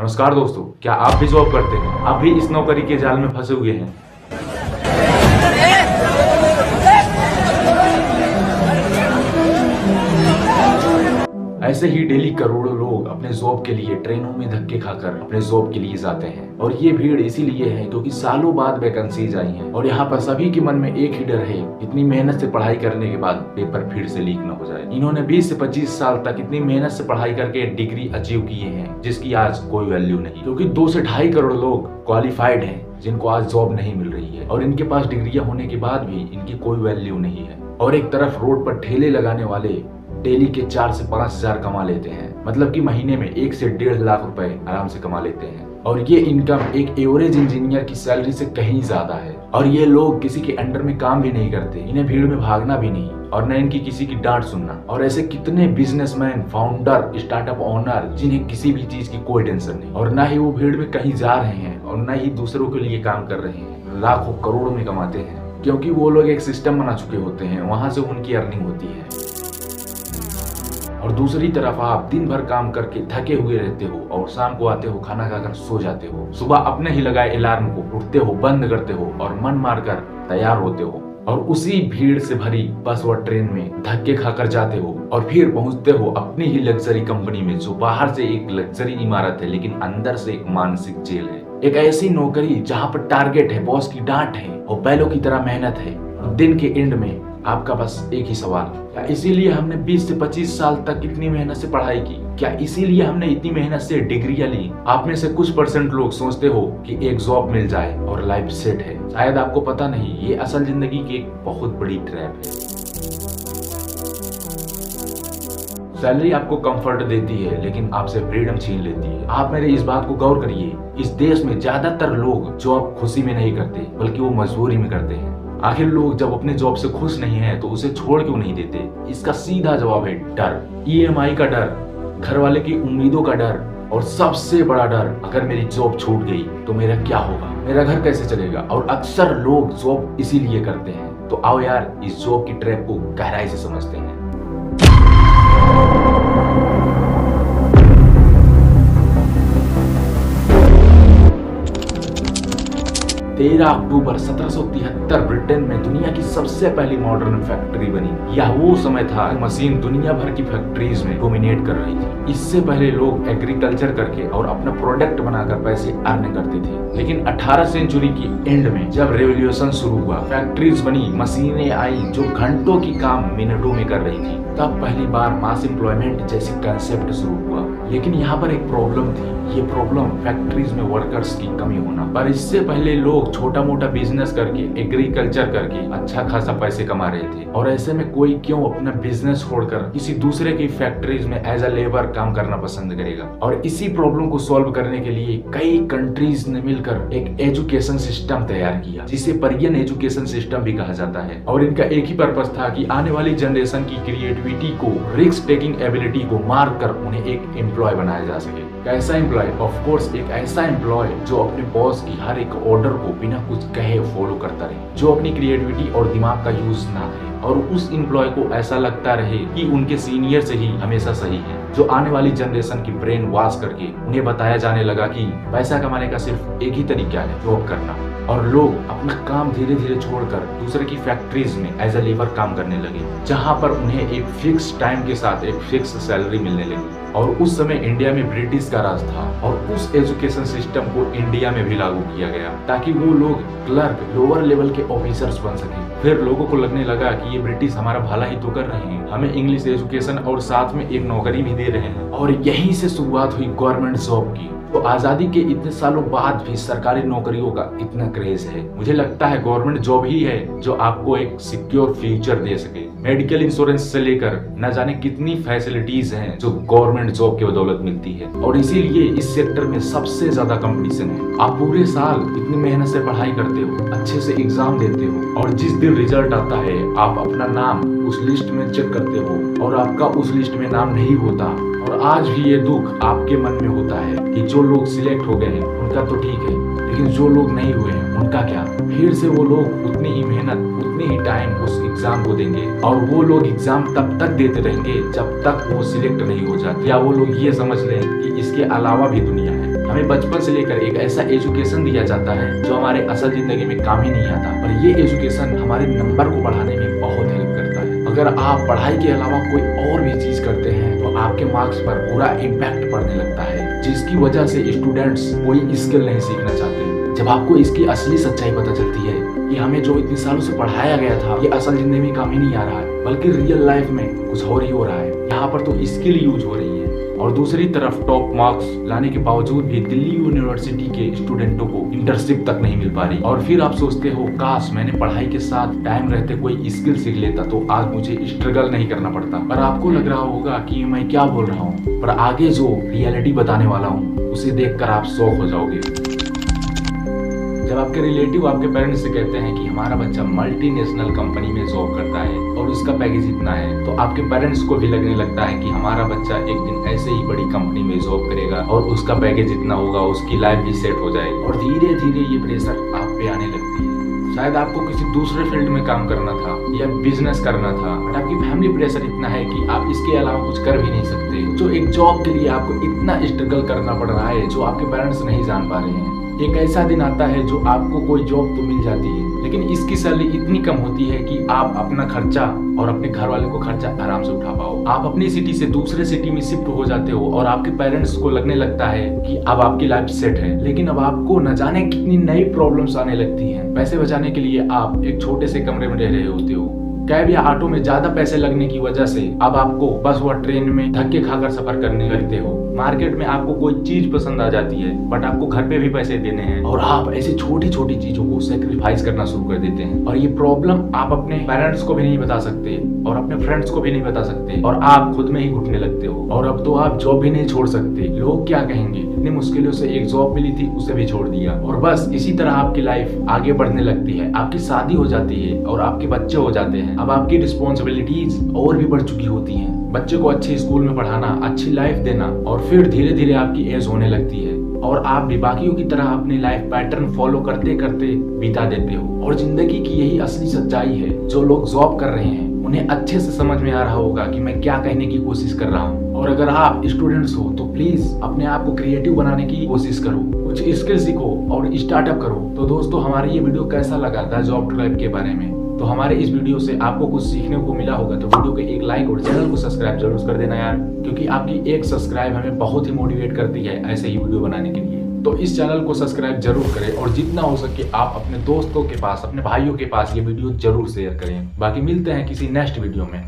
नमस्कार दोस्तों, क्या आप भी जॉब करते हैं? आप भी इस नौकरी के जाल में फंसे हुए हैं? ऐसे ही डेली करोड़ों लोग अपने जॉब के लिए ट्रेनों में धक्के खाकर अपने जॉब के लिए जाते हैं। और ये भीड़ इसीलिए है क्योंकि सालों बाद वैकेंसीज आई हैं और यहाँ पर सभी के मन में एक ही डर है, इतनी मेहनत से पढ़ाई करने के बाद पेपर फिर से लीक न हो जाए। इन्होंने 20 से 25 साल तक इतनी मेहनत से पढ़ाई करके डिग्री अचीव किए हैं जिसकी आज कोई वैल्यू नहीं, क्योंकि 2 से 2.5 करोड़ लोग क्वालिफाइड हैं जिनको आज जॉब नहीं मिल रही है और इनके पास डिग्रियां होने के बाद भी इनकी कोई वैल्यू नहीं है। और एक तरफ रोड पर ठेले लगाने वाले डेली के 4 से 5 हजार कमा लेते हैं, मतलब कि महीने में 1 से 1.5 लाख रुपए आराम से कमा लेते हैं। और ये इनकम एक एवरेज इंजीनियर की सैलरी से कहीं ज्यादा है। और ये लोग किसी के अंडर में काम भी नहीं करते, इन्हें भीड़ में भागना भी नहीं और न इनकी किसी की डांट सुनना। और ऐसे कितने बिजनेसमैन, फाउंडर, स्टार्टअप ओनर जिन्हें किसी भी चीज की कोई टेंशन नहीं और न ही वो भीड़ में कहीं जा रहे हैं और न ही दूसरों के लिए काम कर रहे हैं, लाखों करोड़ों में कमाते हैं, क्योंकि वो लोग एक सिस्टम बना चुके होते हैं, वहां से उनकी अर्निंग होती है। और दूसरी तरफ आप दिन भर काम करके थके हुए रहते हो और शाम को आते हो, खाना खाकर सो जाते हो, सुबह अपने ही लगाए अलार्म को उठते हो, बंद करते हो और मन मारकर तैयार होते हो और उसी भीड़ से भरी बस व ट्रेन में धक्के खाकर जाते हो और फिर पहुंचते हो अपनी ही लग्जरी कंपनी में, जो बाहर से एक लग्जरी इमारत है लेकिन अंदर से एक मानसिक जेल है। एक ऐसी नौकरी जहां पर टारगेट है, बॉस की डांट है और बैलों की तरह मेहनत है। और दिन के एंड में आपका बस एक ही सवाल, क्या इसीलिए हमने 20 से 25 साल तक इतनी मेहनत से पढ़ाई की? क्या इसीलिए हमने इतनी मेहनत से डिग्रियां ली? आप में से कुछ % लोग सोचते हो कि एक जॉब मिल जाए और लाइफ सेट है। शायद आपको पता नहीं, ये असल जिंदगी की एक बहुत बड़ी ट्रैप है। सैलरी आपको कंफर्ट देती है लेकिन आपसे फ्रीडम छीन लेती है। आप मेरे इस बात को गौर करिए, इस देश में ज्यादातर लोग जॉब खुशी में नहीं करते बल्कि वो मजबूरी में करते हैं। आखिर लोग जब अपने जॉब से खुश नहीं है तो उसे छोड़ क्यों नहीं देते? इसका सीधा जवाब है डर। EMI का डर, घर वाले की उम्मीदों का डर और सबसे बड़ा डर, अगर मेरी जॉब छूट गई तो मेरा क्या होगा, मेरा घर कैसे चलेगा। और अक्सर लोग जॉब इसीलिए करते हैं। तो आओ यार, इस जॉब की ट्रैप को गहराई से समझते हैं। 13 अक्टूबर 1773 ब्रिटेन में दुनिया की सबसे पहली मॉडर्न फैक्ट्री बनी। यह वो समय था मशीन दुनिया भर की फैक्ट्रीज में डोमिनेट कर रही थी। इससे पहले लोग एग्रीकल्चर करके और अपना प्रोडक्ट बनाकर पैसे अर्न करते थे। लेकिन 18 सेंचुरी की एंड में जब रेवोल्यूशन शुरू हुआ, फैक्ट्रीज बनी, मशीनें आई जो घंटों की काम मिनटों में कर रही थी, तब पहली बार मास एम्प्लॉयमेंट जैसी कंसेप्ट शुरू हुआ। लेकिन यहाँ पर एक प्रॉब्लम थी। ये प्रॉब्लम फैक्ट्रीज में वर्कर्स की कमी होना। पर इससे पहले लोग छोटा मोटा बिजनेस करके, एग्रीकल्चर करके अच्छा खासा पैसे कमा रहे थे। और ऐसे में कोई क्यों अपना बिजनेस छोड़कर किसी दूसरे की फैक्ट्रीज में एज अ लेबर काम करना पसंद करेगा। और इसी प्रॉब्लम को सॉल्व करने के लिए कई कंट्रीज ने मिलकर एक एजुकेशन सिस्टम तैयार किया, जिसे परियन एजुकेशन सिस्टम भी कहा जाता है। और इनका एक ही पर्पस था कि आने वाली जनरेशन की क्रिएटिविटी को, रिस्क टेकिंग एबिलिटी को मार कर उन्हें एक एम्प्लॉय बनाया जा सके। कैसा एम्प्लॉय? ऑफ कोर्स एक ऐसा एम्प्लॉय जो अपने बॉस की हर एक ऑर्डर को बिना कुछ कहे फॉलो करता रहे, जो अपनी क्रिएटिविटी और दिमाग का यूज ना करे और उस एम्प्लॉय को ऐसा लगता रहे कि उनके सीनियर से ही हमेशा सही है। जो आने वाली जनरेशन की ब्रेन वॉश करके उन्हें बताया जाने लगा कि पैसा कमाने का सिर्फ एक ही तरीका है, जॉब करना। और लोग अपना काम धीरे धीरे छोड़कर दूसरे की फैक्ट्रीज में एज अ लेबर काम करने लगे, जहां पर उन्हें एक फिक्स टाइम के साथ एक फिक्स सैलरी मिलने लगी। और उस समय इंडिया में ब्रिटिश का राज था और उस एजुकेशन सिस्टम को इंडिया में भी लागू किया गया ताकि वो लोग क्लर्क, लोअर लेवल के ऑफिसर्स बन सके। फिर लोगों को लगने लगा कि ये ब्रिटिश हमारा भला ही तो कर रहे हैं, हमें इंग्लिश एजुकेशन और साथ में एक नौकरी भी दे रहे हैं। और यहीं से शुरुआत हुई गवर्नमेंट जॉब की। तो आजादी के इतने सालों बाद भी सरकारी नौकरियों का इतना क्रेज है। मुझे लगता है गवर्नमेंट जॉब ही है जो आपको एक सिक्योर फ्यूचर दे सके। मेडिकल इंश्योरेंस से लेकर न जाने कितनी फैसिलिटीज हैं जो गवर्नमेंट जॉब की बदौलत मिलती है। और इसीलिए इस सेक्टर में सबसे ज्यादा कंपटीशन है। आप पूरे साल इतनी मेहनत से पढ़ाई करते हो, अच्छे से एग्जाम देते हो और जिस दिन रिजल्ट आता है आप अपना नाम उस लिस्ट में चेक करते हो और आपका उस लिस्ट में नाम नहीं होता। और आज भी ये दुख आपके मन में होता है कि जो लोग सिलेक्ट हो गए हैं उनका तो ठीक है, लेकिन जो लोग नहीं हुए हैं उनका क्या? फिर से वो लोग उतनी ही मेहनत, उतनी ही टाइम उस एग्जाम को देंगे और वो लोग एग्जाम तब तक देते रहेंगे जब तक वो सिलेक्ट नहीं हो जाते, या वो लोग ये समझ लें कि इसके अलावा भी दुनिया है। हमें बचपन से लेकर एक ऐसा एजुकेशन दिया जाता है जो हमारे असल जिंदगी में काम ही नहीं आता, और ये एजुकेशन हमारे नंबर को बढ़ाने में बहुत हेल्प करता है। अगर आप पढ़ाई के अलावा कोई और भी चीज करते हैं तो आपके मार्क्स पर पूरा इम्पैक्ट पड़ने लगता है, जिसकी वजह से स्टूडेंट्स कोई स्किल नहीं सीखना चाहते। जब आपको इसकी असली सच्चाई पता चलती है कि हमें जो इतने सालों से पढ़ाया गया था ये असल जिंदगी में काम ही नहीं आ रहा है, बल्कि रियल लाइफ में कुछ और ही हो रहा है, यहाँ पर तो स्किल यूज हो रही है। और दूसरी तरफ टॉप मार्क्स लाने के बावजूद भी दिल्ली यूनिवर्सिटी के स्टूडेंटों को इंटर्नशिप तक नहीं मिल पा रही, और फिर आप सोचते हो काश मैंने पढ़ाई के साथ टाइम रहते कोई स्किल सीख लेता तो आज मुझे स्ट्रगल नहीं करना पड़ता। पर आपको लग रहा होगा कि मैं क्या बोल रहा हूँ, पर आगे जो रियलिटी बताने वाला हूँ उसे देखकर आप शॉक हो जाओगे। जब आपके रिलेटिव आपके पेरेंट्स से कहते हैं कि हमारा बच्चा मल्टीनेशनल कंपनी में जॉब करता है और उसका पैकेज इतना है, तो आपके पेरेंट्स को भी लगने लगता है कि हमारा बच्चा एक दिन ऐसे ही बड़ी कंपनी में जॉब करेगा और उसका पैकेज इतना होगा, उसकी लाइफ भी सेट हो जाएगी। और धीरे धीरे ये प्रेशर आप पे आने लगती है। शायद आपको किसी दूसरे फील्ड में काम करना था या बिजनेस करना था, बट आपकी फैमिली प्रेशर इतना है कि आप इसके अलावा कुछ कर भी नहीं सकते। जो एक जॉब के लिए आपको इतना स्ट्रगल करना पड़ रहा है जो आपके पेरेंट्स नहीं जान पा रहे हैं। एक ऐसा दिन आता है जो आपको कोई जॉब तो मिल जाती है, लेकिन इसकी सैलरी इतनी कम होती है कि आप अपना खर्चा और अपने घर वाले को खर्चा आराम से उठा पाओ। आप अपनी सिटी से दूसरे सिटी में शिफ्ट हो जाते हो और आपके पेरेंट्स को लगने लगता है कि अब आपकी लाइफ सेट है, लेकिन अब आपको न जाने कितनी नई प्रॉब्लम्स आने लगती हैं। पैसे बचाने के लिए आप एक छोटे से कमरे में रह रहे होते हो। कैब या ऑटो में ज्यादा पैसे लगने की वजह से अब आपको बस व ट्रेन में धक्के खाकर सफर करने लगते हो। मार्केट में आपको कोई चीज पसंद आ जाती है बट आपको घर पे भी पैसे देने हैं, और आप ऐसी छोटी छोटी चीजों को सेक्रीफाइस करना शुरू कर देते हैं। और ये प्रॉब्लम आप अपने पेरेंट्स को भी नहीं बता सकते और अपने फ्रेंड्स को भी नहीं बता सकते, और आप खुद में ही घुटने लगते हो। और अब तो आप जॉब भी नहीं छोड़ सकते, लोग क्या कहेंगे, इतनी मुश्किलों से एक जॉब मिली थी उसे भी छोड़ दिया। और बस इसी तरह आपकी लाइफ आगे बढ़ने लगती है। आपकी शादी हो जाती है और आपके बच्चे हो जाते हैं। अब आपकी रिस्पॉन्सिबिलिटीज और भी बढ़ चुकी होती हैं। बच्चे को अच्छे स्कूल में पढ़ाना, अच्छी लाइफ देना, और फिर धीरे धीरे आपकी एज होने लगती है और आप भी बाकियों की तरह अपनी लाइफ पैटर्न फॉलो करते करते बिता देते हो। और जिंदगी की यही असली सच्चाई है। जो लोग जॉब कर रहे हैं उन्हें अच्छे से समझ में आ रहा होगा कि मैं क्या कहने की कोशिश कर रहा हूँ। और अगर आप स्टूडेंट्स हो तो प्लीज अपने आप को क्रिएटिव बनाने की कोशिश करो, कुछ स्किल सीखो और स्टार्टअप करो। तो दोस्तों, हमारी ये वीडियो कैसा लगा था जॉब ट्रैप के बारे में? तो हमारे इस वीडियो से आपको कुछ सीखने को मिला होगा तो वीडियो को एक लाइक और चैनल को सब्सक्राइब जरूर कर देना यार, क्योंकि आपकी एक सब्सक्राइब हमें बहुत ही मोटिवेट करती है ऐसे ही वीडियो बनाने के लिए। तो इस चैनल को सब्सक्राइब जरूर करें और जितना हो सके आप अपने दोस्तों के पास, अपने भाइयों के पास ये वीडियो जरूर शेयर करें। बाकी मिलते हैं किसी नेक्स्ट वीडियो में।